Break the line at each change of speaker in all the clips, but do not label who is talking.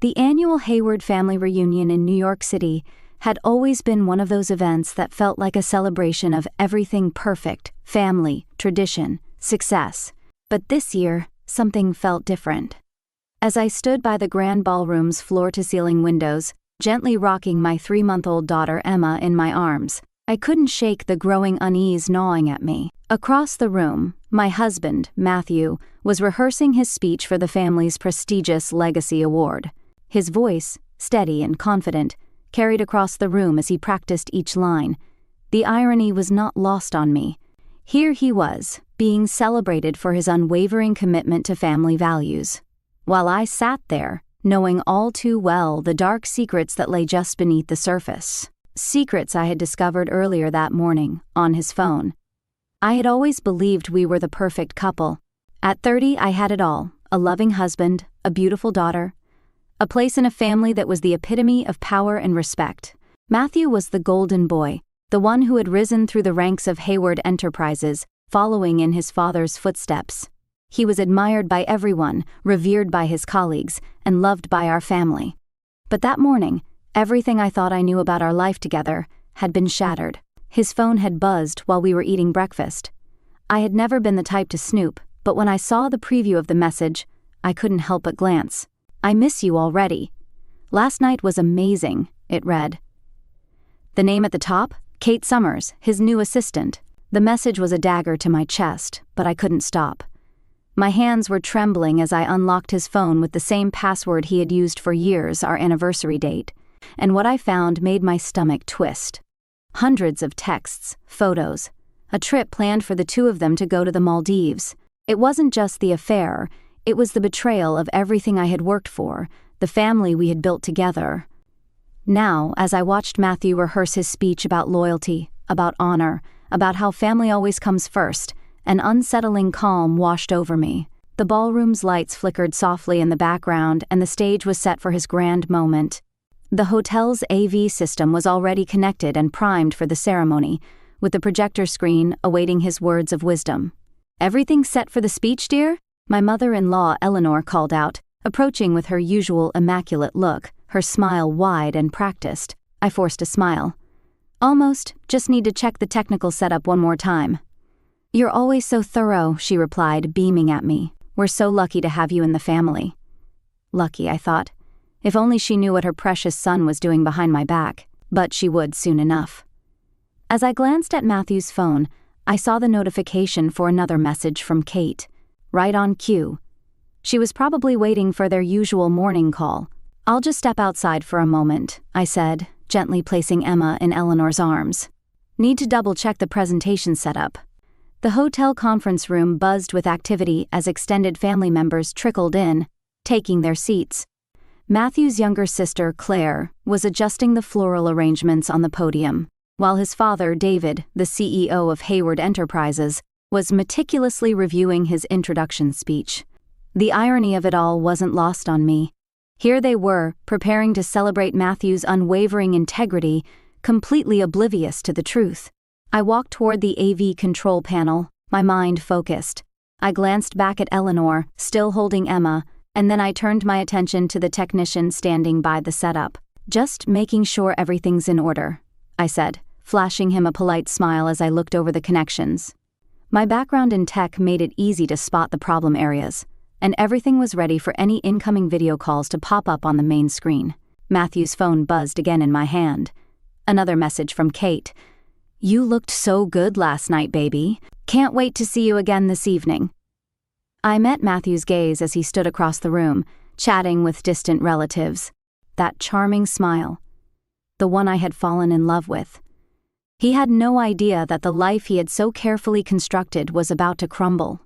The annual Hayward family reunion in New York City had always been one of those events that felt like a celebration of everything perfect: family, tradition, success. But this year, something felt different. As I stood by the grand ballroom's floor-to-ceiling windows, gently rocking my 3-month-old daughter Emma in my arms, I couldn't shake the growing unease gnawing at me. Across the room, my husband, Matthew, was rehearsing his speech for the family's prestigious Legacy Award. His voice, steady and confident, carried across the room as he practiced each line. The irony was not lost on me. Here he was, being celebrated for his unwavering commitment to family values, while I sat there, knowing all too well the dark secrets that lay just beneath the surface. Secrets I had discovered earlier that morning, on his phone. I had always believed we were the perfect couple. At 30, I had it all: a loving husband, a beautiful daughter, a place in a family that was the epitome of power and respect. Matthew was the golden boy, the one who had risen through the ranks of Hayward Enterprises, following in his father's footsteps. He was admired by everyone, revered by his colleagues, and loved by our family. But that morning, everything I thought I knew about our life together had been shattered. His phone had buzzed while we were eating breakfast. I had never been the type to snoop, but when I saw the preview of the message, I couldn't help but glance. "I miss you already. Last night was amazing," it read. The name at the top? Kate Summers, his new assistant. The message was a dagger to my chest, but I couldn't stop. My hands were trembling as I unlocked his phone with the same password he had used for years, our anniversary date, and what I found made my stomach twist. Hundreds of texts, photos, a trip planned for the two of them to go to the Maldives. It wasn't just the affair, it was the betrayal of everything I had worked for, the family we had built together. Now, as I watched Matthew rehearse his speech about loyalty, about honor, about how family always comes first, an unsettling calm washed over me. The ballroom's lights flickered softly in the background, and the stage was set for his grand moment. The hotel's AV system was already connected and primed for the ceremony, with the projector screen awaiting his words of wisdom. "Everything set for the speech, dear?" my mother-in-law Eleanor called out, approaching with her usual immaculate look, her smile wide and practiced. I forced a smile. "Almost, just need to check the technical setup one more time." "You're always so thorough," she replied, beaming at me. "We're so lucky to have you in the family." Lucky, I thought. If only she knew what her precious son was doing behind my back, but she would soon enough. As I glanced at Matthew's phone, I saw the notification for another message from Kate, right on cue. She was probably waiting for their usual morning call. "I'll just step outside for a moment," I said, gently placing Emma in Eleanor's arms. "Need to double-check the presentation setup." The hotel conference room buzzed with activity as extended family members trickled in, taking their seats. Matthew's younger sister, Claire, was adjusting the floral arrangements on the podium, while his father, David, the CEO of Hayward Enterprises, was meticulously reviewing his introduction speech. The irony of it all wasn't lost on me. Here they were, preparing to celebrate Matthew's unwavering integrity, completely oblivious to the truth. I walked toward the AV control panel, my mind focused. I glanced back at Eleanor, still holding Emma, and then I turned my attention to the technician standing by the setup. "Just making sure everything's in order," I said, flashing him a polite smile as I looked over the connections. My background in tech made it easy to spot the problem areas, and everything was ready for any incoming video calls to pop up on the main screen. Matthew's phone buzzed again in my hand. Another message from Kate. "You looked so good last night, baby. Can't wait to see you again this evening." I met Matthew's gaze as he stood across the room, chatting with distant relatives. That charming smile. The one I had fallen in love with. He had no idea that the life he had so carefully constructed was about to crumble.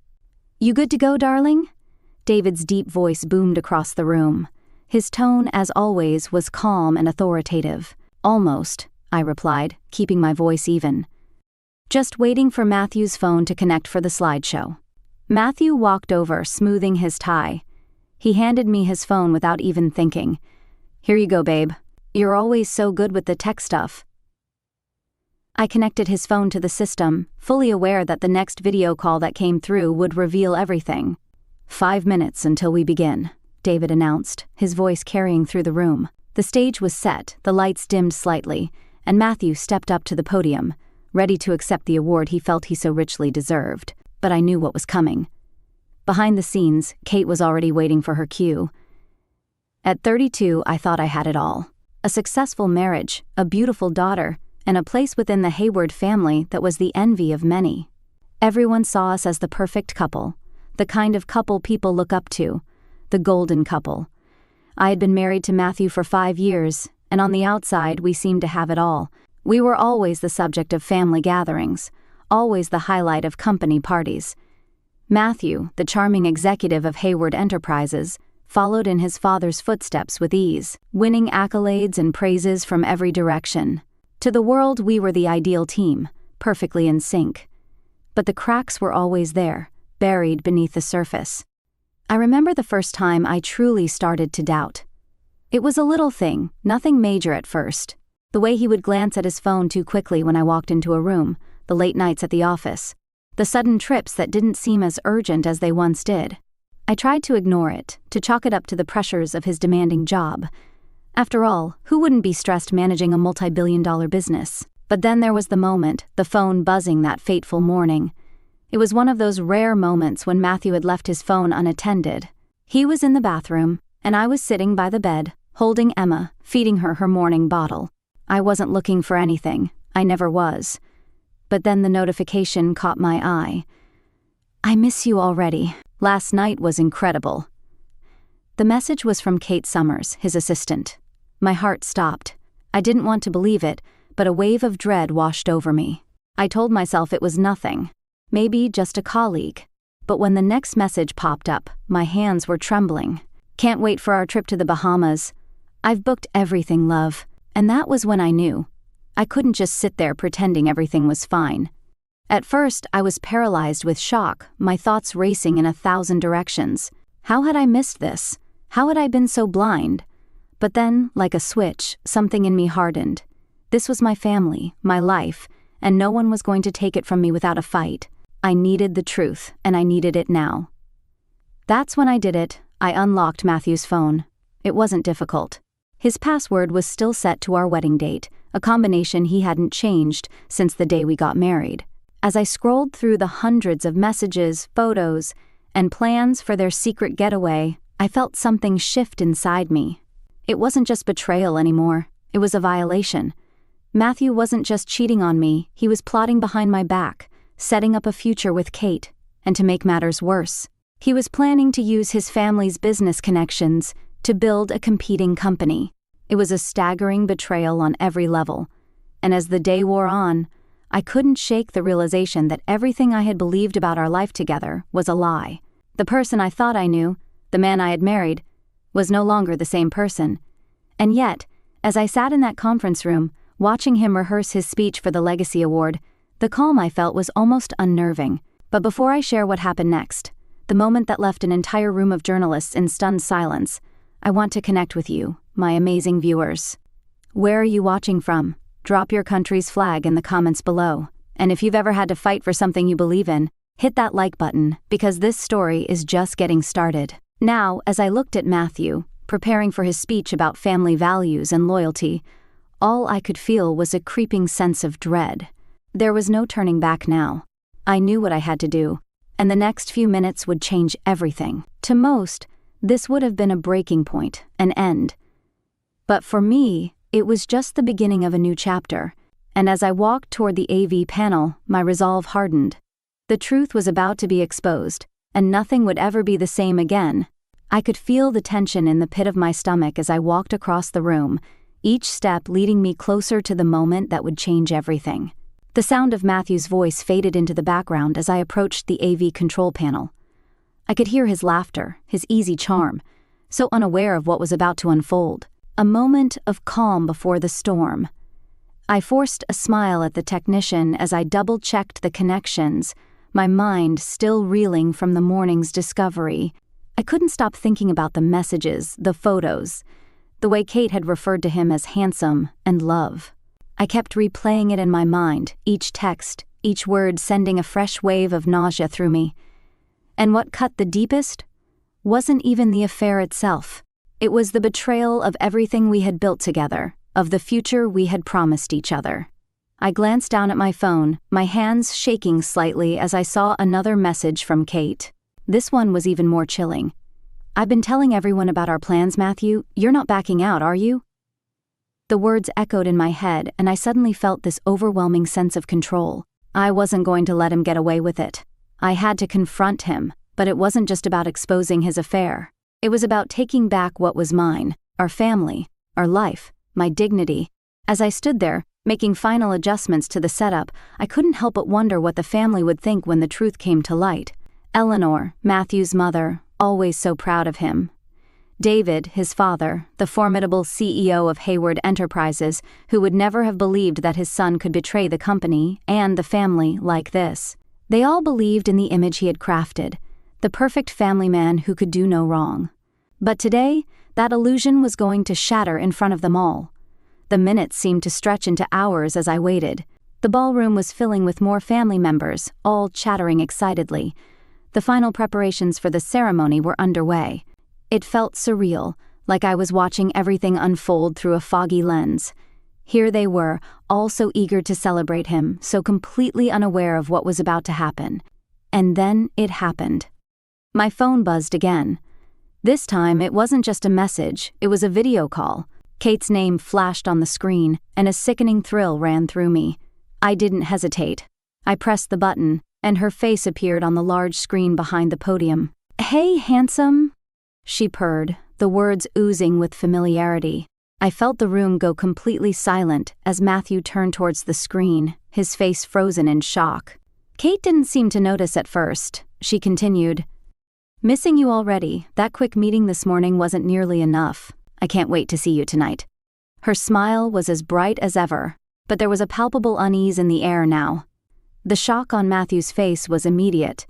"You good to go, darling?" David's deep voice boomed across the room. His tone, as always, was calm and authoritative. "Almost," I replied, keeping my voice even. Just waiting for Matthew's phone to connect for the slideshow. Matthew walked over, smoothing his tie. He handed me his phone without even thinking. "Here you go, babe. You're always so good with the tech stuff." I connected his phone to the system, fully aware that the next video call that came through would reveal everything. 5 minutes until we begin. David announced, his voice carrying through the room. The stage was set, the lights dimmed slightly, and Matthew stepped up to the podium, ready to accept the award he felt he so richly deserved. But I knew what was coming. Behind the scenes, Kate was already waiting for her cue. At 32, I thought I had it all. A successful marriage, a beautiful daughter, and a place within the Hayward family that was the envy of many. Everyone saw us as the perfect couple, the kind of couple people look up to, the golden couple. I had been married to Matthew for 5 years, and on the outside we seemed to have it all. We were always the subject of family gatherings, always the highlight of company parties. Matthew, the charming executive of Hayward Enterprises, followed in his father's footsteps with ease, winning accolades and praises from every direction. To the world, we were the ideal team, perfectly in sync. But the cracks were always there, buried beneath the surface. I remember the first time I truly started to doubt. It was a little thing, nothing major at first. The way he would glance at his phone too quickly when I walked into a room, the late nights at the office, the sudden trips that didn't seem as urgent as they once did. I tried to ignore it, to chalk it up to the pressures of his demanding job. After all, who wouldn't be stressed managing a multi-billion-dollar business? But then there was the moment, the phone buzzing that fateful morning. It was one of those rare moments when Matthew had left his phone unattended. He was in the bathroom, and I was sitting by the bed, holding Emma, feeding her her morning bottle. I wasn't looking for anything. I never was. But then the notification caught my eye. "I miss you already. Last night was incredible." The message was from Kate Summers, his assistant. My heart stopped. I didn't want to believe it, but a wave of dread washed over me. I told myself it was nothing. Maybe just a colleague. But when the next message popped up, my hands were trembling. "Can't wait for our trip to the Bahamas. I've booked everything, love." And that was when I knew. I couldn't just sit there pretending everything was fine. At first, I was paralyzed with shock, my thoughts racing in 1,000 directions. How had I missed this? How had I been so blind? But then, like a switch, something in me hardened. This was my family, my life, and no one was going to take it from me without a fight. I needed the truth, and I needed it now. That's when I did it. I unlocked Matthew's phone. It wasn't difficult. His password was still set to our wedding date, a combination he hadn't changed since the day we got married. As I scrolled through the hundreds of messages, photos, and plans for their secret getaway, I felt something shift inside me. It wasn't just betrayal anymore. It was a violation. Matthew wasn't just cheating on me, he was plotting behind my back, setting up a future with Kate, and to make matters worse, he was planning to use his family's business connections to build a competing company. It was a staggering betrayal on every level, and as the day wore on, I couldn't shake the realization that everything I had believed about our life together was a lie. The person I thought I knew, the man I had married, was no longer the same person. And yet, as I sat in that conference room, watching him rehearse his speech for the Legacy Award, the calm I felt was almost unnerving. But before I share what happened next, the moment that left an entire room of journalists in stunned silence, I want to connect with you, my amazing viewers. Where are you watching from? Drop your country's flag in the comments below. And if you've ever had to fight for something you believe in, hit that like button, because this story is just getting started. Now, as I looked at Matthew, preparing for his speech about family values and loyalty, all I could feel was a creeping sense of dread. There was no turning back now. I knew what I had to do, and the next few minutes would change everything. To most, this would have been a breaking point, an end. But for me, it was just the beginning of a new chapter, and as I walked toward the AV panel, my resolve hardened. The truth was about to be exposed, and nothing would ever be the same again. I could feel the tension in the pit of my stomach as I walked across the room, each step leading me closer to the moment that would change everything. The sound of Matthew's voice faded into the background as I approached the AV control panel. I could hear his laughter, his easy charm, so unaware of what was about to unfold. A moment of calm before the storm. I forced a smile at the technician as I double-checked the connections, my mind still reeling from the morning's discovery. I couldn't stop thinking about the messages, the photos, the way Kate had referred to him as handsome and love. I kept replaying it in my mind, each text, each word sending a fresh wave of nausea through me. And what cut the deepest wasn't even the affair itself. It was the betrayal of everything we had built together, of the future we had promised each other. I glanced down at my phone, my hands shaking slightly as I saw another message from Kate. This one was even more chilling. "I've been telling everyone about our plans, Matthew. You're not backing out, are you?" The words echoed in my head, and I suddenly felt this overwhelming sense of control. I wasn't going to let him get away with it. I had to confront him, but it wasn't just about exposing his affair. It was about taking back what was mine, our family, our life, my dignity. As I stood there, making final adjustments to the setup, I couldn't help but wonder what the family would think when the truth came to light. Eleanor, Matthew's mother, always so proud of him. David, his father, the formidable CEO of Hayward Enterprises, who would never have believed that his son could betray the company and the family like this. They all believed in the image he had crafted, the perfect family man who could do no wrong. But today, that illusion was going to shatter in front of them all. The minutes seemed to stretch into hours as I waited. The ballroom was filling with more family members, all chattering excitedly. The final preparations for the ceremony were underway. It felt surreal, like I was watching everything unfold through a foggy lens. Here they were, all so eager to celebrate him, so completely unaware of what was about to happen. And then it happened. My phone buzzed again. This time, it wasn't just a message, it was a video call. Kate's name flashed on the screen, and a sickening thrill ran through me. I didn't hesitate. I pressed the button, and her face appeared on the large screen behind the podium. "Hey, handsome," she purred, the words oozing with familiarity. I felt the room go completely silent as Matthew turned towards the screen, his face frozen in shock. Kate didn't seem to notice at first. She continued, "Missing you already. That quick meeting this morning wasn't nearly enough. I can't wait to see you tonight." Her smile was as bright as ever, but there was a palpable unease in the air now. The shock on Matthew's face was immediate.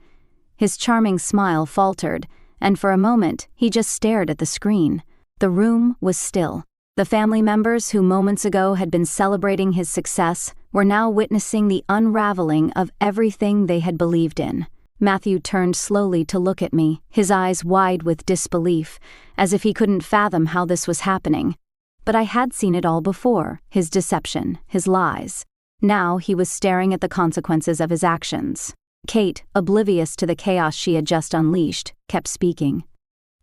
His charming smile faltered, and for a moment, he just stared at the screen. The room was still. The family members who moments ago had been celebrating his success were now witnessing the unraveling of everything they had believed in. Matthew turned slowly to look at me, his eyes wide with disbelief, as if he couldn't fathom how this was happening. But I had seen it all before, his deception, his lies. Now he was staring at the consequences of his actions. Kate, oblivious to the chaos she had just unleashed, kept speaking.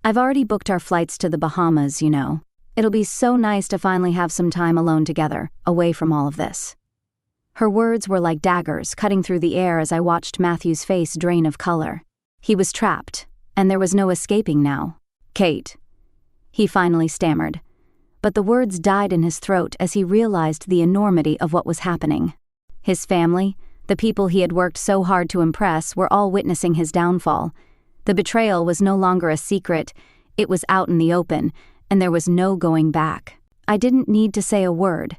"I've already booked our flights to the Bahamas, you know. It'll be so nice to finally have some time alone together, away from all of this." Her words were like daggers cutting through the air as I watched Matthew's face drain of color. He was trapped, and there was no escaping now. "Kate," he finally stammered. But the words died in his throat as he realized the enormity of what was happening. His family, the people he had worked so hard to impress, were all witnessing his downfall. The betrayal was no longer a secret, it was out in the open, and there was no going back. I didn't need to say a word.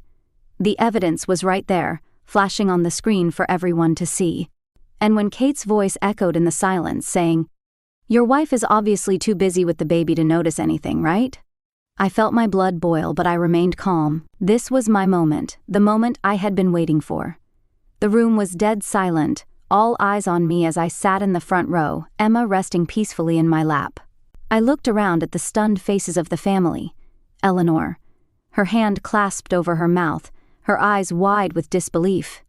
The evidence was right there, flashing on the screen for everyone to see. And when Kate's voice echoed in the silence, saying, "Your wife is obviously too busy with the baby to notice anything, right?" I felt my blood boil, but I remained calm. This was my moment, the moment I had been waiting for. The room was dead silent, all eyes on me as I sat in the front row, Emma resting peacefully in my lap. I looked around at the stunned faces of the family. Eleanor, her hand clasped over her mouth, her eyes wide with disbelief.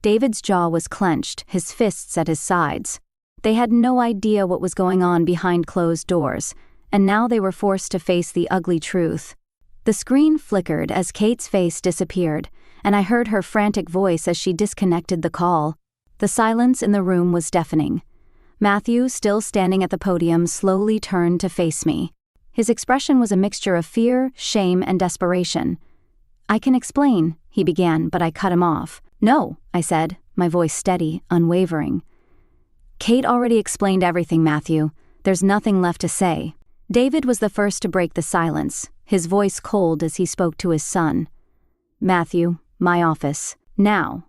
David's jaw was clenched, his fists at his sides. They had no idea what was going on behind closed doors, and now they were forced to face the ugly truth. The screen flickered as Kate's face disappeared, and I heard her frantic voice as she disconnected the call. The silence in the room was deafening. Matthew, still standing at the podium, slowly turned to face me. His expression was a mixture of fear, shame, and desperation. "I can explain," he began, but I cut him off. "No," I said, my voice steady, unwavering. "Kate already explained everything, Matthew. There's nothing left to say." David was the first to break the silence, his voice cold as he spoke to his son. "Matthew, my office, now."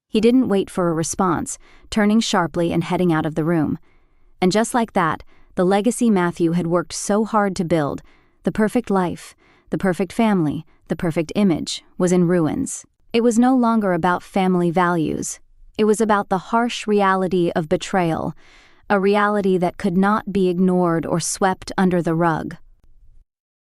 He didn't wait for a response, turning sharply and heading out of the room. And just like that, the legacy Matthew had worked so hard to build, the perfect life, the perfect family, the perfect image, was in ruins. It was no longer about family values. It was about the harsh reality of betrayal, a reality that could not be ignored or swept under the rug.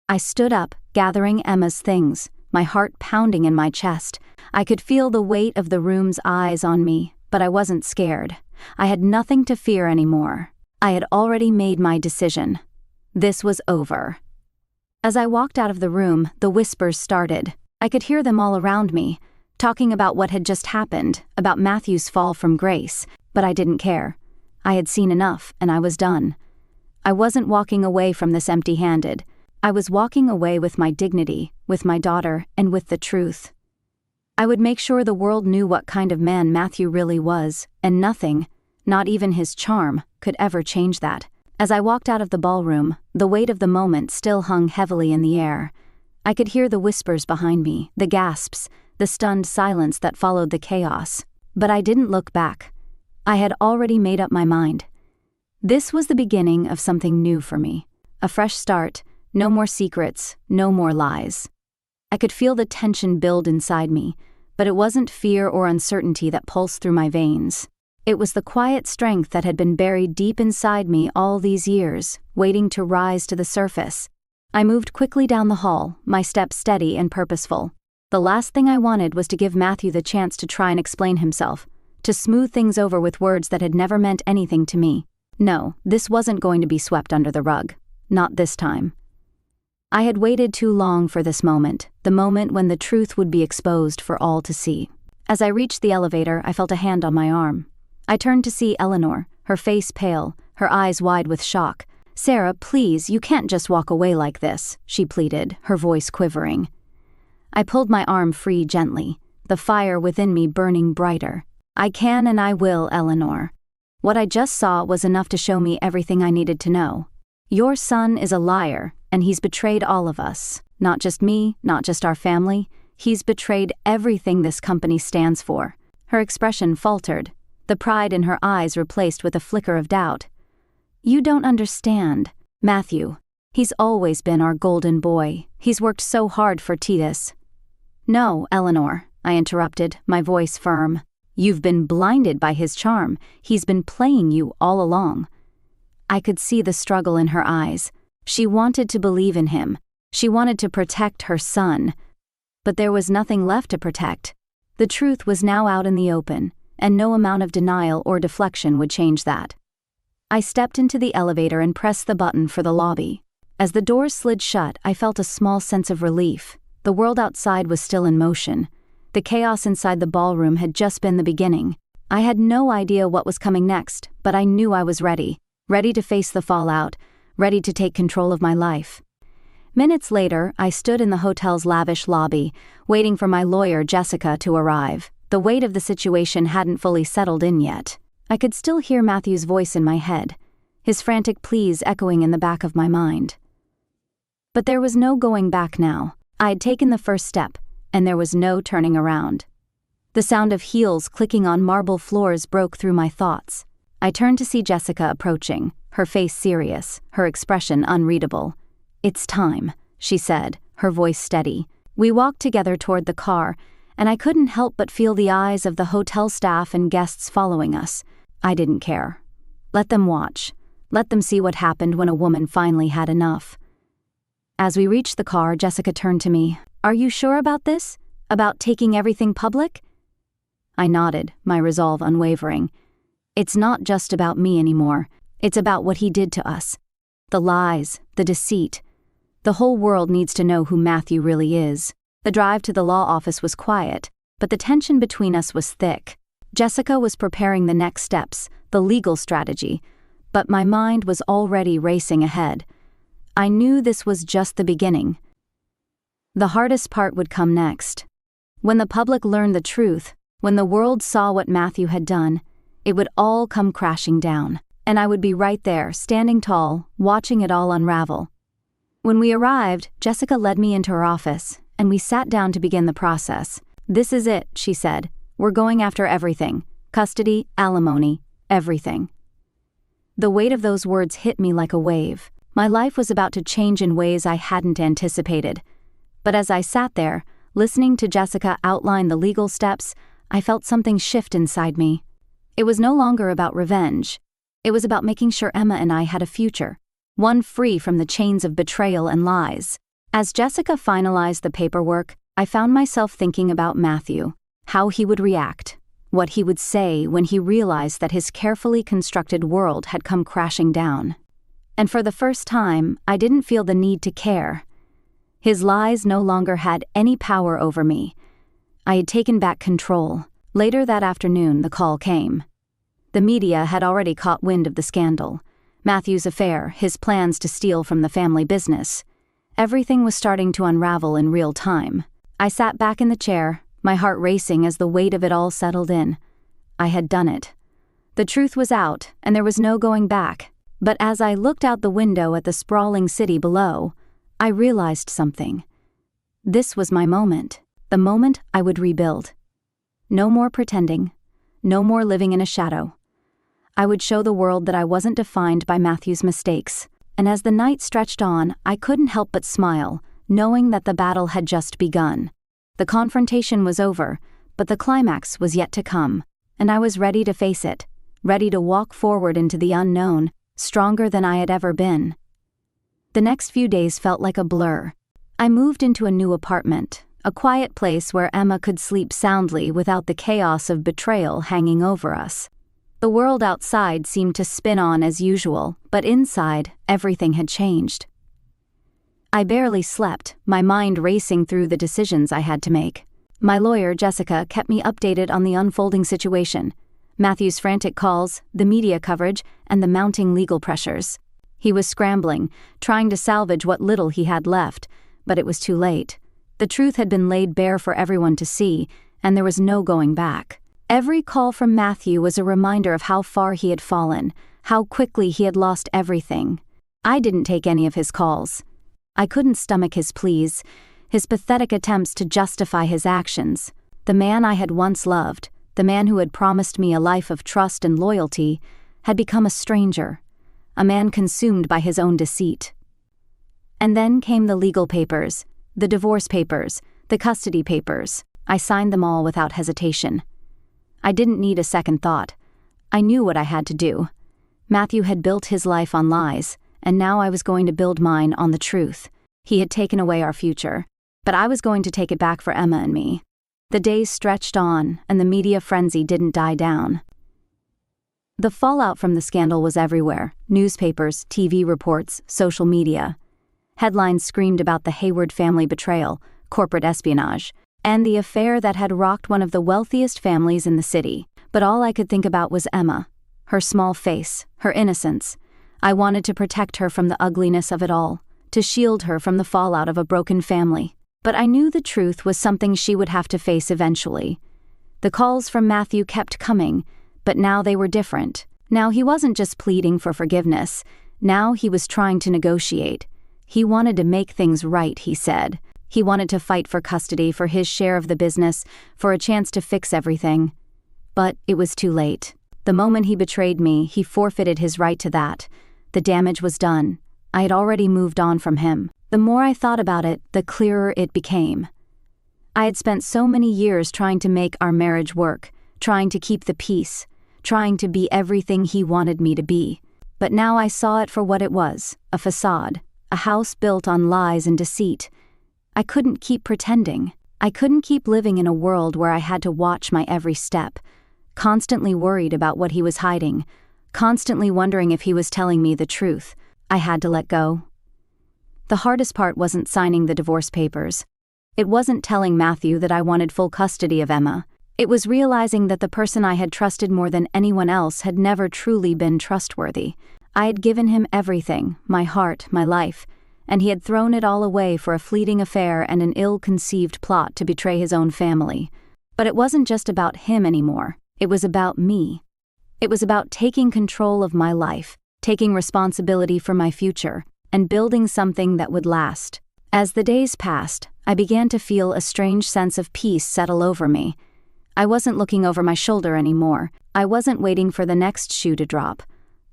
I stood up, gathering Emma's things, my heart pounding in my chest. I could feel the weight of the room's eyes on me, but I wasn't scared. I had nothing to fear anymore. I had already made my decision. This was over. As I walked out of the room, the whispers started. I could hear them all around me, talking about what had just happened, about Matthew's fall from grace, but I didn't care. I had seen enough, and I was done. I wasn't walking away from this empty-handed. I was walking away with my dignity, with my daughter, and with the truth. I would make sure the world knew what kind of man Matthew really was, and nothing, not even his charm, could ever change that. As I walked out of the ballroom, the weight of the moment still hung heavily in the air. I could hear the whispers behind me, the gasps, the stunned silence that followed the chaos. But I didn't look back. I had already made up my mind. This was the beginning of something new for me. A fresh start, no more secrets, no more lies. I could feel the tension build inside me, but it wasn't fear or uncertainty that pulsed through my veins. It was the quiet strength that had been buried deep inside me all these years, waiting to rise to the surface. I moved quickly down the hall, my steps steady and purposeful. The last thing I wanted was to give Matthew the chance to try and explain himself, to smooth things over with words that had never meant anything to me. No, this wasn't going to be swept under the rug. Not this time. I had waited too long for this moment, the moment when the truth would be exposed for all to see. As I reached the elevator, I felt a hand on my arm. I turned to see Eleanor, her face pale, her eyes wide with shock. "Sarah, please, you can't just walk away like this," she pleaded, her voice quivering. I pulled my arm free gently, the fire within me burning brighter. "I can and I will, Eleanor. What I just saw was enough to show me everything I needed to know. Your son is a liar, and he's betrayed all of us. Not just me, not just our family. He's betrayed everything this company stands for." Her expression faltered, the pride in her eyes replaced with a flicker of doubt. "You don't understand. Matthew. He's always been our golden boy. He's worked so hard for Titus." "No, Eleanor," I interrupted, my voice firm. "You've been blinded by his charm. He's been playing you all along." I could see the struggle in her eyes. She wanted to believe in him. She wanted to protect her son. But there was nothing left to protect. The truth was now out in the open, and no amount of denial or deflection would change that. I stepped into the elevator and pressed the button for the lobby. As the doors slid shut, I felt a small sense of relief. The world outside was still in motion. The chaos inside the ballroom had just been the beginning. I had no idea what was coming next, but I knew I was ready to face the fallout, ready to take control of my life. Minutes later, I stood in the hotel's lavish lobby, waiting for my lawyer, Jessica, to arrive. The weight of the situation hadn't fully settled in yet. I could still hear Matthew's voice in my head, his frantic pleas echoing in the back of my mind. But there was no going back now. I had taken the first step, and there was no turning around. The sound of heels clicking on marble floors broke through my thoughts. I turned to see Jessica approaching, her face serious, her expression unreadable. "It's time," she said, her voice steady. We walked together toward the car, and I couldn't help but feel the eyes of the hotel staff and guests following us. I didn't care. Let them watch. Let them see what happened when a woman finally had enough. As we reached the car, Jessica turned to me. "Are you sure about this? About taking everything public?" I nodded, my resolve unwavering. "It's not just about me anymore. It's about what he did to us. The lies, the deceit. The whole world needs to know who Matthew really is." The drive to the law office was quiet, but the tension between us was thick. Jessica was preparing the next steps, the legal strategy, but my mind was already racing ahead. I knew this was just the beginning. The hardest part would come next. When the public learned the truth, when the world saw what Matthew had done, it would all come crashing down, and I would be right there, standing tall, watching it all unravel. When we arrived, Jessica led me into her office, and we sat down to begin the process. "This is it," she said. "We're going after everything. Custody, alimony, everything." The weight of those words hit me like a wave. My life was about to change in ways I hadn't anticipated. But as I sat there, listening to Jessica outline the legal steps, I felt something shift inside me. It was no longer about revenge. It was about making sure Emma and I had a future, one free from the chains of betrayal and lies. As Jessica finalized the paperwork, I found myself thinking about Matthew, how he would react, what he would say when he realized that his carefully constructed world had come crashing down. And for the first time, I didn't feel the need to care. His lies no longer had any power over me. I had taken back control. Later that afternoon, the call came. The media had already caught wind of the scandal. Matthew's affair, his plans to steal from the family business. Everything was starting to unravel in real time. I sat back in the chair, my heart racing as the weight of it all settled in. I had done it. The truth was out, and there was no going back. But as I looked out the window at the sprawling city below, I realized something. This was my moment, the moment I would rebuild. No more pretending, no more living in a shadow. I would show the world that I wasn't defined by Matthew's mistakes, and as the night stretched on, I couldn't help but smile, knowing that the battle had just begun. The confrontation was over, but the climax was yet to come, and I was ready to face it, ready to walk forward into the unknown, stronger than I had ever been. The next few days felt like a blur. I moved into a new apartment, a quiet place where Emma could sleep soundly without the chaos of betrayal hanging over us. The world outside seemed to spin on as usual, but inside, everything had changed. I barely slept, my mind racing through the decisions I had to make. My lawyer, Jessica, kept me updated on the unfolding situation. Matthew's frantic calls, the media coverage, and the mounting legal pressures. He was scrambling, trying to salvage what little he had left, but it was too late. The truth had been laid bare for everyone to see, and there was no going back. Every call from Matthew was a reminder of how far he had fallen, how quickly he had lost everything. I didn't take any of his calls. I couldn't stomach his pleas, his pathetic attempts to justify his actions. The man I had once loved, the man who had promised me a life of trust and loyalty, had become a stranger, a man consumed by his own deceit. And then came the legal papers, the divorce papers, the custody papers. I signed them all without hesitation. I didn't need a second thought. I knew what I had to do. Matthew had built his life on lies, and now I was going to build mine on the truth. He had taken away our future, but I was going to take it back for Emma and me. The days stretched on, and the media frenzy didn't die down. The fallout from the scandal was everywhere: newspapers, TV reports, social media. Headlines screamed about the Hayward family betrayal, corporate espionage, and the affair that had rocked one of the wealthiest families in the city. But all I could think about was Emma, her small face, her innocence. I wanted to protect her from the ugliness of it all, to shield her from the fallout of a broken family. But I knew the truth was something she would have to face eventually. The calls from Matthew kept coming, but now they were different. Now he wasn't just pleading for forgiveness. Now he was trying to negotiate. He wanted to make things right, he said. He wanted to fight for custody, for his share of the business, for a chance to fix everything. But it was too late. The moment he betrayed me, he forfeited his right to that. The damage was done. I had already moved on from him. The more I thought about it, the clearer it became. I had spent so many years trying to make our marriage work, trying to keep the peace, trying to be everything he wanted me to be. But now I saw it for what it was, a facade, a house built on lies and deceit. I couldn't keep pretending. I couldn't keep living in a world where I had to watch my every step, constantly worried about what he was hiding, constantly wondering if he was telling me the truth. I had to let go. The hardest part wasn't signing the divorce papers. It wasn't telling Matthew that I wanted full custody of Emma. It was realizing that the person I had trusted more than anyone else had never truly been trustworthy. I had given him everything, my heart, my life, and he had thrown it all away for a fleeting affair and an ill-conceived plot to betray his own family. But it wasn't just about him anymore. It was about me. It was about taking control of my life, taking responsibility for my future, and building something that would last. As the days passed, I began to feel a strange sense of peace settle over me. I wasn't looking over my shoulder anymore. I wasn't waiting for the next shoe to drop.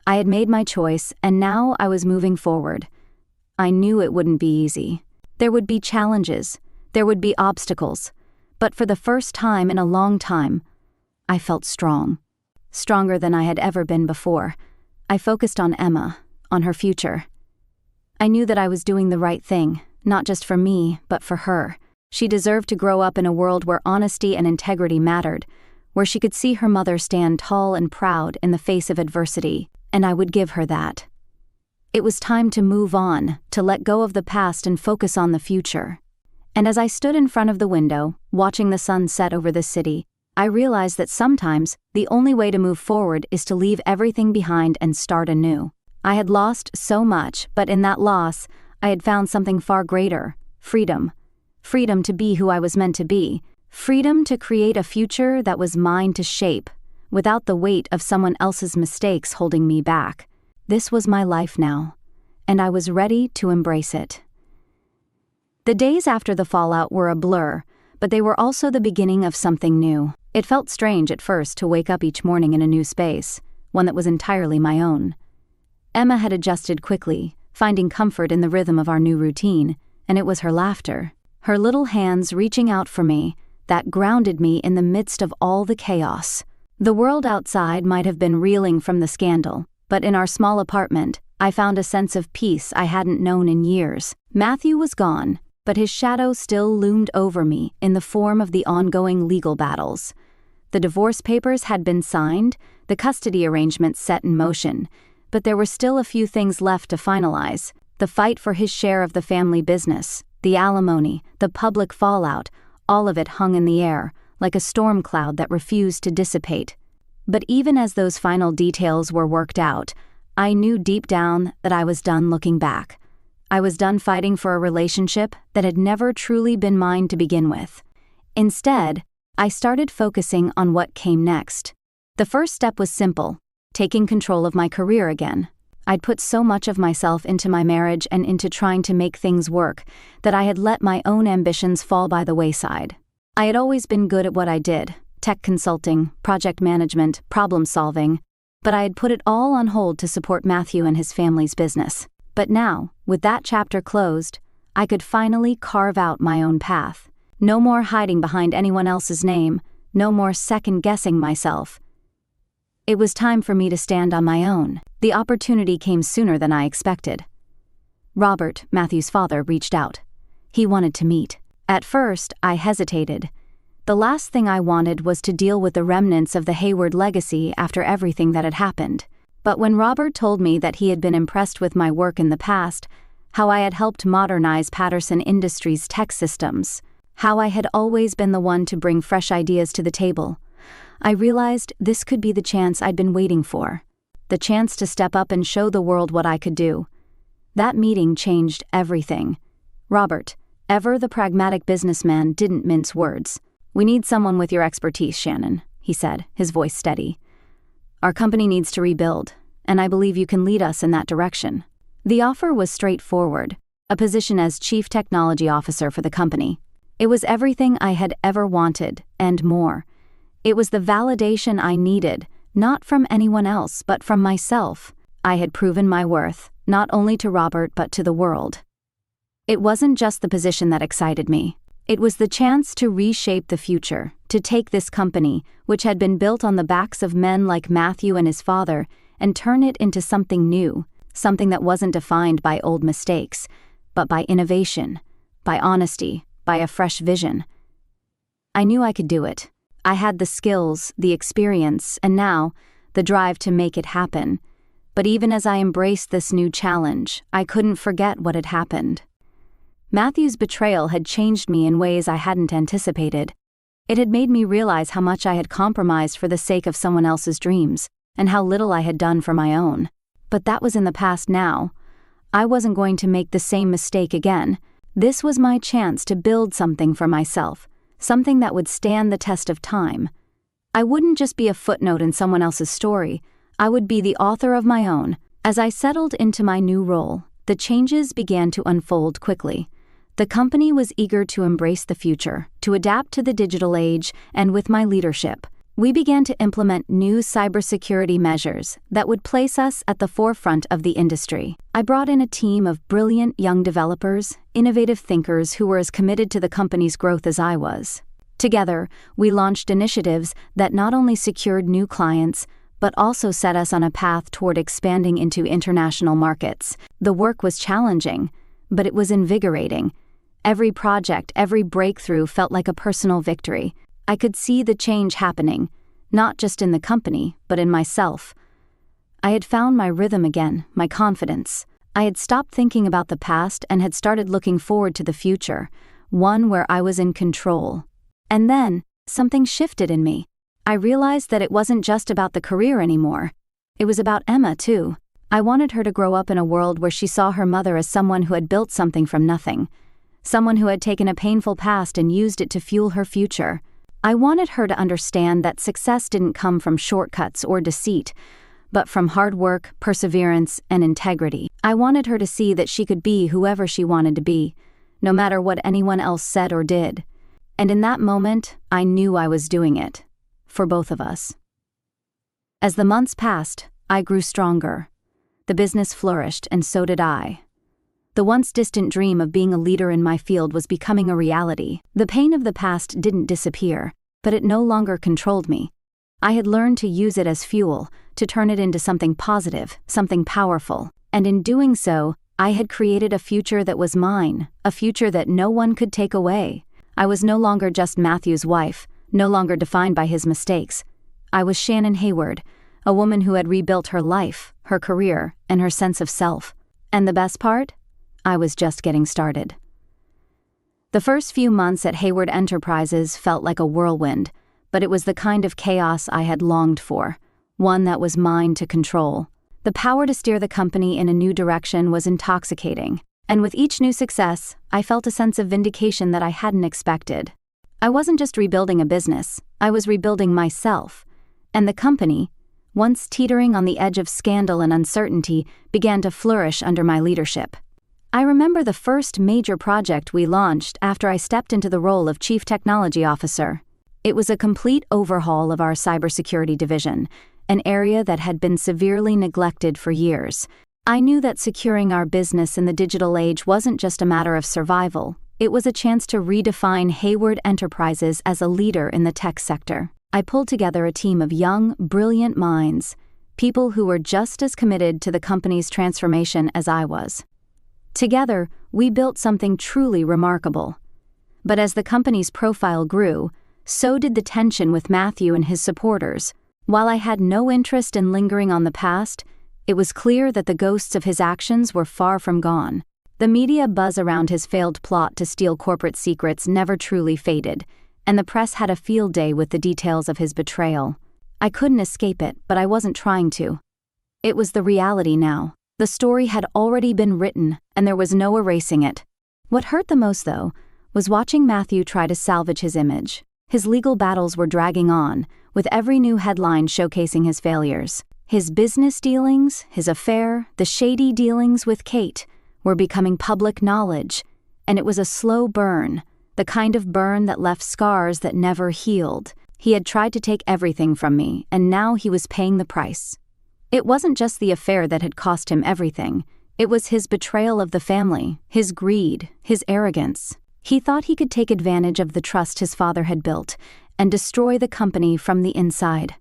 I had made my choice, and now I was moving forward. I knew it wouldn't be easy. There would be challenges. There would be obstacles. But for the first time in a long time, I felt strong. Stronger than I had ever been before. I focused on Emma, on her future. I knew that I was doing the right thing, not just for me, but for her. She deserved to grow up in a world where honesty and integrity mattered, where she could see her mother stand tall and proud in the face of adversity, and I would give her that. It was time to move on, to let go of the past and focus on the future. And as I stood in front of the window, watching the sun set over the city, I realized that sometimes the only way to move forward is to leave everything behind and start anew. I had lost so much, but in that loss, I had found something far greater: freedom. Freedom to be who I was meant to be. Freedom to create a future that was mine to shape, without the weight of someone else's mistakes holding me back. This was my life now, and I was ready to embrace it. The days after the fallout were a blur, but they were also the beginning of something new. It felt strange at first to wake up each morning in a new space, one that was entirely my own. Emma had adjusted quickly, finding comfort in the rhythm of our new routine, and it was her laughter, her little hands reaching out for me, that grounded me in the midst of all the chaos. The world outside might have been reeling from the scandal, but in our small apartment, I found a sense of peace I hadn't known in years. Matthew was gone, but his shadow still loomed over me in the form of the ongoing legal battles. The divorce papers had been signed, the custody arrangements set in motion, but there were still a few things left to finalize: the fight for his share of the family business, the alimony, the public fallout. All of it hung in the air, like a storm cloud that refused to dissipate. But even as those final details were worked out, I knew deep down that I was done looking back. I was done fighting for a relationship that had never truly been mine to begin with. Instead, I started focusing on what came next. The first step was simple: taking control of my career again. I'd put so much of myself into my marriage and into trying to make things work that I had let my own ambitions fall by the wayside. I had always been good at what I did: tech consulting, project management, problem solving, but I had put it all on hold to support Matthew and his family's business. But now, with that chapter closed, I could finally carve out my own path. No more hiding behind anyone else's name, no more second-guessing myself. It was time for me to stand on my own. The opportunity came sooner than I expected. Robert, Matthew's father, reached out. He wanted to meet. At first, I hesitated. The last thing I wanted was to deal with the remnants of the Hayward legacy after everything that had happened. But when Robert told me that he had been impressed with my work in the past, how I had helped modernize Patterson Industries' tech systems, how I had always been the one to bring fresh ideas to the table, I realized this could be the chance I'd been waiting for. The chance to step up and show the world what I could do. That meeting changed everything. Robert, ever the pragmatic businessman, didn't mince words. "We need someone with your expertise, Shannon," he said, his voice steady. "Our company needs to rebuild, and I believe you can lead us in that direction." The offer was straightforward: a position as Chief Technology Officer for the company. It was everything I had ever wanted, and more. It was the validation I needed, not from anyone else, but from myself. I had proven my worth, not only to Robert but to the world. It wasn't just the position that excited me. It was the chance to reshape the future, to take this company, which had been built on the backs of men like Matthew and his father, and turn it into something new, something that wasn't defined by old mistakes, but by innovation, by honesty, by a fresh vision. I knew I could do it. I had the skills, the experience, and now, the drive to make it happen. But even as I embraced this new challenge, I couldn't forget what had happened. Matthew's betrayal had changed me in ways I hadn't anticipated. It had made me realize how much I had compromised for the sake of someone else's dreams, and how little I had done for my own. But that was in the past now. I wasn't going to make the same mistake again. This was my chance to build something for myself, something that would stand the test of time. I wouldn't just be a footnote in someone else's story. I would be the author of my own. As I settled into my new role, the changes began to unfold quickly. The company was eager to embrace the future, to adapt to the digital age, and with my leadership, we began to implement new cybersecurity measures that would place us at the forefront of the industry. I brought in a team of brilliant young developers, innovative thinkers who were as committed to the company's growth as I was. Together, we launched initiatives that not only secured new clients, but also set us on a path toward expanding into international markets. The work was challenging, but it was invigorating. Every project, every breakthrough felt like a personal victory. I could see the change happening, not just in the company, but in myself. I had found my rhythm again, my confidence. I had stopped thinking about the past and had started looking forward to the future, one where I was in control. And then, something shifted in me. I realized that it wasn't just about the career anymore. It was about Emma, too. I wanted her to grow up in a world where she saw her mother as someone who had built something from nothing, someone who had taken a painful past and used it to fuel her future. I wanted her to understand that success didn't come from shortcuts or deceit, but from hard work, perseverance, and integrity. I wanted her to see that she could be whoever she wanted to be, no matter what anyone else said or did. And in that moment, I knew I was doing it. For both of us. As the months passed, I grew stronger. The business flourished, and so did I. The once distant dream of being a leader in my field was becoming a reality. The pain of the past didn't disappear, but it no longer controlled me. I had learned to use it as fuel, to turn it into something positive, something powerful. And in doing so, I had created a future that was mine, a future that no one could take away. I was no longer just Matthew's wife, no longer defined by his mistakes. I was Shannon Hayward, a woman who had rebuilt her life, her career, and her sense of self. And the best part? I was just getting started. The first few months at Hayward Enterprises felt like a whirlwind, but it was the kind of chaos I had longed for, one that was mine to control. The power to steer the company in a new direction was intoxicating, and with each new success, I felt a sense of vindication that I hadn't expected. I wasn't just rebuilding a business, I was rebuilding myself. And the company, once teetering on the edge of scandal and uncertainty, began to flourish under my leadership. I remember the first major project we launched after I stepped into the role of Chief Technology Officer. It was a complete overhaul of our cybersecurity division, an area that had been severely neglected for years. I knew that securing our business in the digital age wasn't just a matter of survival. It was a chance to redefine Hayward Enterprises as a leader in the tech sector. I pulled together a team of young, brilliant minds, people who were just as committed to the company's transformation as I was. Together, we built something truly remarkable. But as the company's profile grew, so did the tension with Matthew and his supporters. While I had no interest in lingering on the past, it was clear that the ghosts of his actions were far from gone. The media buzz around his failed plot to steal corporate secrets never truly faded, and the press had a field day with the details of his betrayal. I couldn't escape it, but I wasn't trying to. It was the reality now. The story had already been written, and there was no erasing it. What hurt the most, though, was watching Matthew try to salvage his image. His legal battles were dragging on, with every new headline showcasing his failures. His business dealings, his affair, the shady dealings with Kate were becoming public knowledge, and it was a slow burn, the kind of burn that left scars that never healed. He had tried to take everything from me, and now he was paying the price. It wasn't just the affair that had cost him everything. It was his betrayal of the family, his greed, his arrogance. He thought he could take advantage of the trust his father had built and destroy the company from the inside.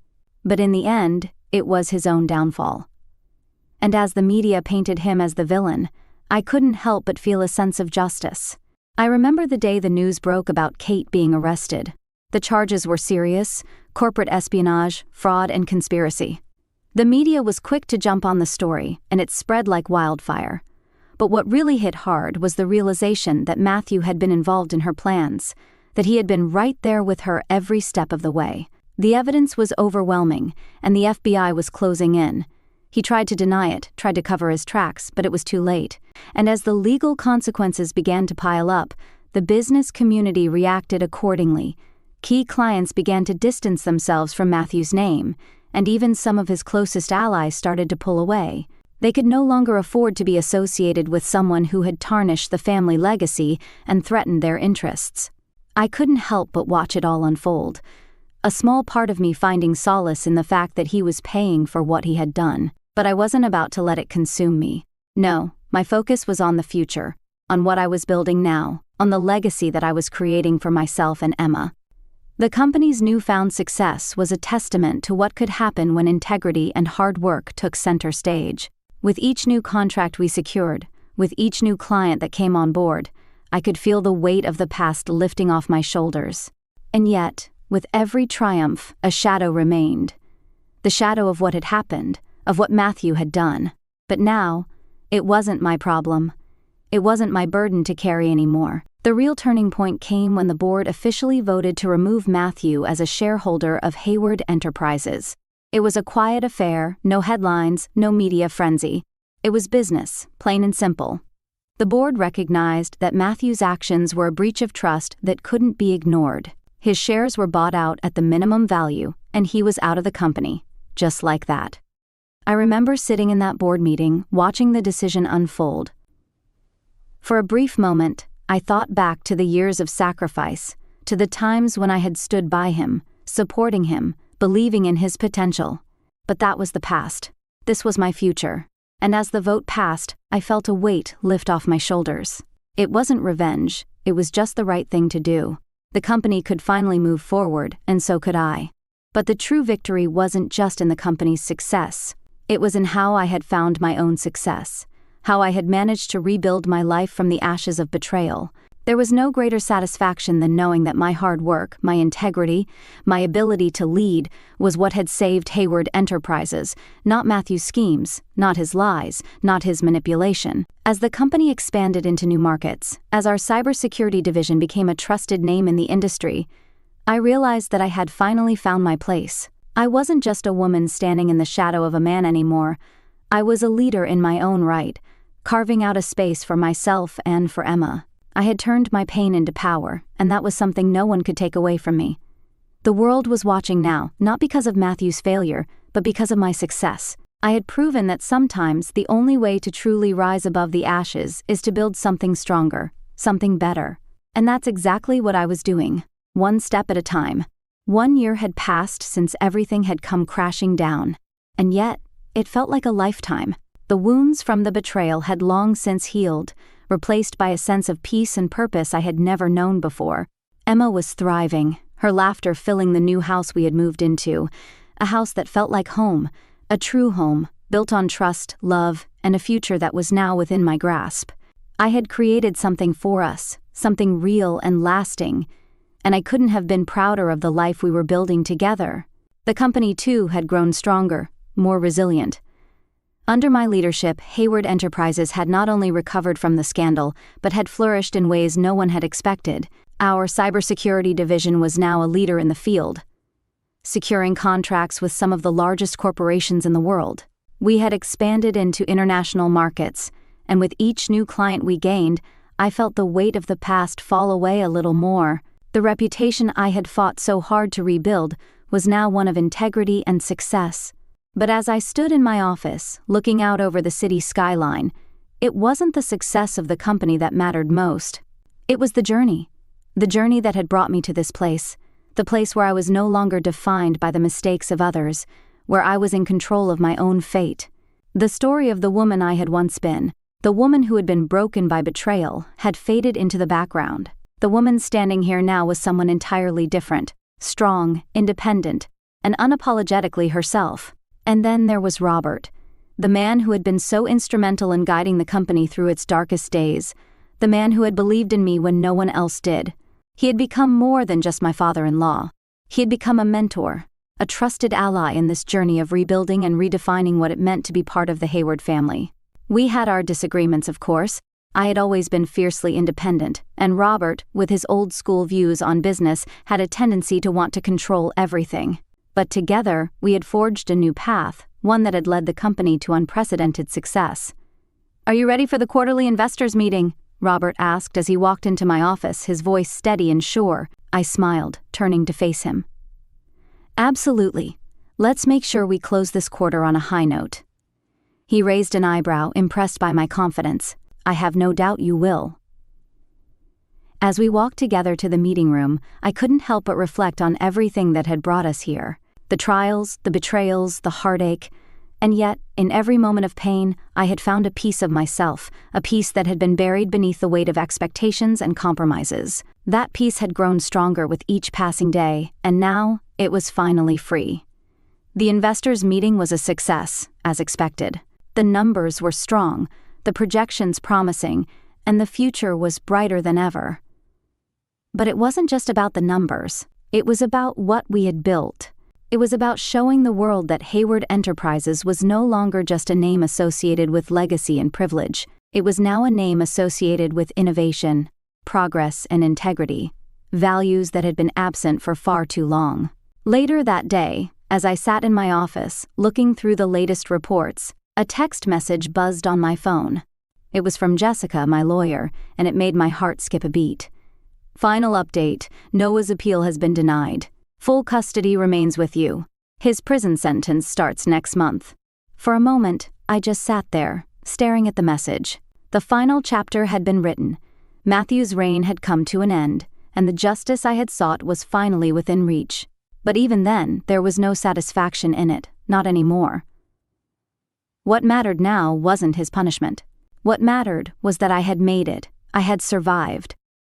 But in the end, it was his own downfall. And as the media painted him as the villain, I couldn't help but feel a sense of justice. I remember the day the news broke about Kate being arrested. The charges were serious: corporate espionage, fraud, and conspiracy. The media was quick to jump on the story, and it spread like wildfire. But what really hit hard was the realization that Matthew had been involved in her plans, that he had been right there with her every step of the way. The evidence was overwhelming, and the FBI was closing in. He tried to deny it, tried to cover his tracks, but it was too late. And as the legal consequences began to pile up, the business community reacted accordingly. Key clients began to distance themselves from Matthew's name, and even some of his closest allies started to pull away. They could no longer afford to be associated with someone who had tarnished the family legacy and threatened their interests. I couldn't help but watch it all unfold, a small part of me finding solace in the fact that he was paying for what he had done. But I wasn't about to let it consume me. No, my focus was on the future, on what I was building now, on the legacy that I was creating for myself and Emma. The company's newfound success was a testament to what could happen when integrity and hard work took center stage. With each new contract we secured, with each new client that came on board, I could feel the weight of the past lifting off my shoulders. And yet, with every triumph, a shadow remained. The shadow of what had happened, of what Matthew had done. But now, it wasn't my problem. It wasn't my burden to carry anymore. The real turning point came when the board officially voted to remove Matthew as a shareholder of Hayward Enterprises. It was a quiet affair, no headlines, no media frenzy. It was business, plain and simple. The board recognized that Matthew's actions were a breach of trust that couldn't be ignored. His shares were bought out at the minimum value, and he was out of the company, just like that. I remember sitting in that board meeting, watching the decision unfold. For a brief moment, I thought back to the years of sacrifice, to the times when I had stood by him, supporting him, believing in his potential. But that was the past. This was my future. And as the vote passed, I felt a weight lift off my shoulders. It wasn't revenge, it was just the right thing to do. The company could finally move forward, and so could I. But the true victory wasn't just in the company's success. It was in how I had found my own success. How I had managed to rebuild my life from the ashes of betrayal. There was no greater satisfaction than knowing that my hard work, my integrity, my ability to lead, was what had saved Hayward Enterprises, not Matthew's schemes, not his lies, not his manipulation. As the company expanded into new markets, as our cybersecurity division became a trusted name in the industry, I realized that I had finally found my place. I wasn't just a woman standing in the shadow of a man anymore. I was a leader in my own right, carving out a space for myself and for Emma. I had turned my pain into power, and that was something no one could take away from me. The world was watching now, not because of Matthew's failure, but because of my success. I had proven that sometimes the only way to truly rise above the ashes is to build something stronger, something better. And that's exactly what I was doing, one step at a time. 1 year had passed since everything had come crashing down, and yet, it felt like a lifetime. The wounds from the betrayal had long since healed, replaced by a sense of peace and purpose I had never known before. Emma was thriving, her laughter filling the new house we had moved into, a house that felt like home, a true home, built on trust, love, and a future that was now within my grasp. I had created something for us, something real and lasting, and I couldn't have been prouder of the life we were building together. The company, too, had grown stronger, more resilient. Under my leadership, Hayward Enterprises had not only recovered from the scandal, but had flourished in ways no one had expected. Our cybersecurity division was now a leader in the field, securing contracts with some of the largest corporations in the world. We had expanded into international markets, and with each new client we gained, I felt the weight of the past fall away a little more. The reputation I had fought so hard to rebuild was now one of integrity and success. But as I stood in my office, looking out over the city skyline, it wasn't the success of the company that mattered most. It was the journey that had brought me to this place, the place where I was no longer defined by the mistakes of others, where I was in control of my own fate. The story of the woman I had once been, the woman who had been broken by betrayal, had faded into the background. The woman standing here now was someone entirely different, strong, independent, and unapologetically herself. And then there was Robert, the man who had been so instrumental in guiding the company through its darkest days, the man who had believed in me when no one else did. He had become more than just my father-in-law. He had become a mentor, a trusted ally in this journey of rebuilding and redefining what it meant to be part of the Hayward family. We had our disagreements, of course. I had always been fiercely independent, and Robert, with his old-school views on business, had a tendency to want to control everything. But together, we had forged a new path, one that had led the company to unprecedented success. "Are you ready for the quarterly investors meeting?" Robert asked as he walked into my office, his voice steady and sure. I smiled, turning to face him. "Absolutely. Let's make sure we close this quarter on a high note." He raised an eyebrow, impressed by my confidence. "I have no doubt you will." As we walked together to the meeting room, I couldn't help but reflect on everything that had brought us here. The trials, the betrayals, the heartache, and yet, in every moment of pain, I had found a piece of myself, a piece that had been buried beneath the weight of expectations and compromises. That peace had grown stronger with each passing day, and now it was finally free. The investors' meeting was a success, as expected. The numbers were strong, the projections promising, and the future was brighter than ever. But it wasn't just about the numbers. It was about what we had built. It was about showing the world that Hayward Enterprises was no longer just a name associated with legacy and privilege. It was now a name associated with innovation, progress, and integrity, values that had been absent for far too long. Later that day, as I sat in my office, looking through the latest reports, a text message buzzed on my phone. It was from Jessica, my lawyer, and it made my heart skip a beat. Final update: Noah's appeal has been denied. Full custody remains with you. His prison sentence starts next month. For a moment, I just sat there, staring at the message. The final chapter had been written. Matthew's reign had come to an end, and the justice I had sought was finally within reach. But even then, there was no satisfaction in it, not anymore. What mattered now wasn't his punishment. What mattered was that I had made it, I had survived,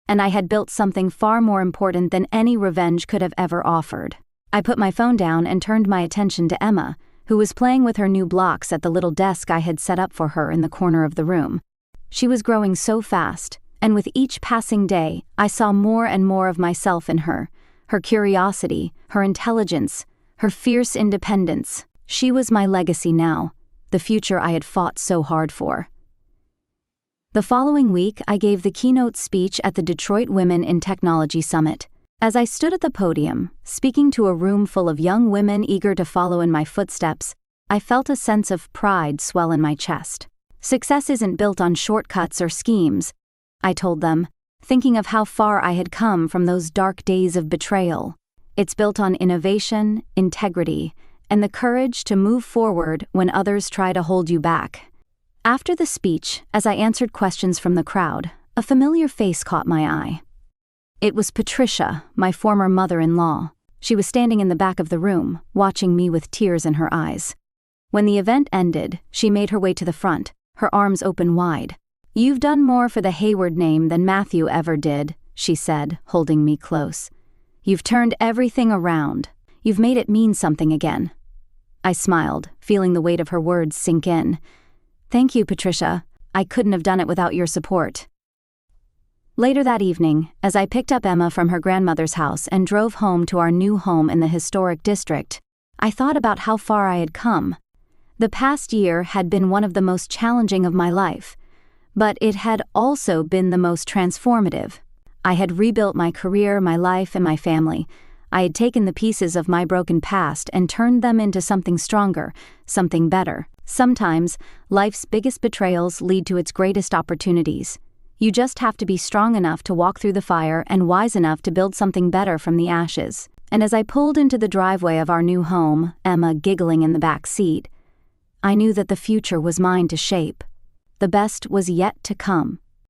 and I had built something far more important than any revenge could have ever offered. I put my phone down and turned my attention to Emma, who was playing with her new blocks at the little desk I had set up for her in the corner of the room. She was growing so fast, and with each passing day, I saw more and more of myself in her. Her curiosity, her intelligence, her fierce independence. She was my legacy now, the future I had fought so hard for. The following week, I gave the keynote speech at the Detroit Women in Technology Summit. As I stood at the podium, speaking to a room full of young women eager to follow in my footsteps, I felt a sense of pride swell in my chest. Success isn't built on shortcuts or schemes, I told them, thinking of how far I had come from those dark days of betrayal. It's built on innovation, integrity, and the courage to move forward when others try to hold you back. After the speech, as I answered questions from the crowd, a familiar face caught my eye. It was Patricia, my former mother-in-law. She was standing in the back of the room, watching me with tears in her eyes. When the event ended, she made her way to the front, her arms open wide. "You've done more for the Hayward name than Matthew ever did," she said, holding me close. "You've turned everything around. You've made it mean something again." I smiled, feeling the weight of her words sink in. "Thank you, Patricia. I couldn't have done it without your support." Later that evening, as I picked up Emma from her grandmother's house and drove home to our new home in the historic district, I thought about how far I had come. The past year had been one of the most challenging of my life, but it had also been the most transformative. I had rebuilt my career, my life, and my family. I had taken the pieces of my broken past and turned them into something stronger, something better. Sometimes, life's biggest betrayals lead to its greatest opportunities. You just have to be strong enough to walk through the fire and wise enough to build something better from the ashes. And as I pulled into the driveway of our new home, Emma giggling in the back seat, I knew that the future was mine to shape. The best was yet to come.